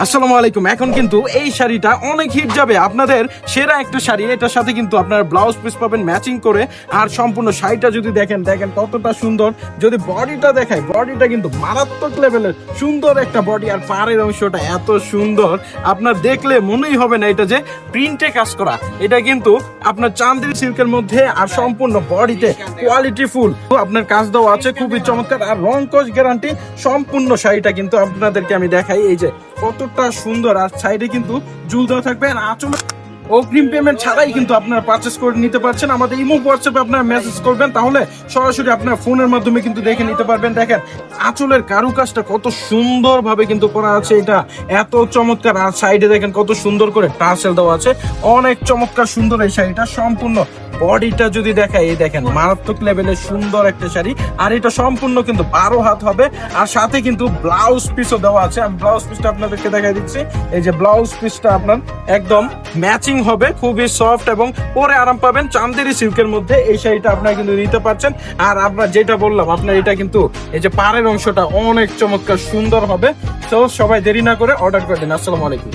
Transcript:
আসসালামু আলাইকুম। এখন কিন্তু এই শাড়িটা অনেক হিট যাবে, আপনাদের সেরা একটা শাড়ি। এটার সাথে কিন্তু আপনার ব্লাউজ পিস পাবেন ম্যাচিং করে। আর সম্পূর্ণ শাড়িটা যদি দেখেন কতটা সুন্দর। যদি বডিটা দেখায়, বডিটা কিন্তু মারাত্মক লেভেলের সুন্দর একটা বডি। আর পাড়ের অংশটা এত সুন্দর, আপনার দেখলে মনেই হবে না এটা যে প্রিন্টে কাজ করা। এটা কিন্তু আপনার চান্দেরি সিল্কের মধ্যে, আর সম্পূর্ণ বডিতে কোয়ালিটি ফুল আপনার কাজ দেওয়া আছে, খুবই চমৎকার। আর রং কস গ্যারান্টি সম্পূর্ণ শাড়িটা কিন্তু আপনাদেরকে আমি দেখাই। এই যে কতটা সুন্দর, আর সাইডে কিন্তু জুল দেওয়া থাকবে। আর আঁচলে অগ্রিম পেমেন্ট ছাড়াই কিন্তু আপনারা পারচেস করে নিতে পারছেন। আমাদের ইমো হোয়াটসঅ্যাপে আপনারা মেসেজ করবেন, তাহলে সরাসরি আপনার ফোনের মাধ্যমে কিন্তু দেখে নিতে পারবেন। দেখেন আঁচলের কারুকাজটা কত সুন্দর ভাবে কিন্তু করা আছে, এটা এত চমৎকার। আর সাইডে দেখেন কত সুন্দর করে টার্সেল দেওয়া আছে, অনেক চমৎকার সুন্দর এই শাড়িটা। সম্পূর্ণ বডিটা যদি দেখায়, এই দেখেন মারাত্মক লেভেলের সুন্দর একটা শাড়ি। আর এটা সম্পূর্ণ কিন্তু 12 হাত হবে, আর সাথে কিন্তু ব্লাউজ পিসও দেওয়া আছে। আমি ব্লাউজ পিসটা আপনাদেরকে দেখাই দিচ্ছি। এই যে ব্লাউজ পিসটা আপনার একদম ম্যাচিং হবে, খুবই সফট এবং পরে আরাম পাবেন। চান্দেরি সিল্কের মধ্যে এই শাড়িটা আপনারা কিন্তু নিতে পারছেন। আর আপনার যেটা বললাম, আপনার এটা কিন্তু এই যে পাড়ের অংশটা অনেক চমৎকার সুন্দর হবে। তো সবাই দেরি না করে অর্ডার করে দিন। আসসালামু আলাইকুম।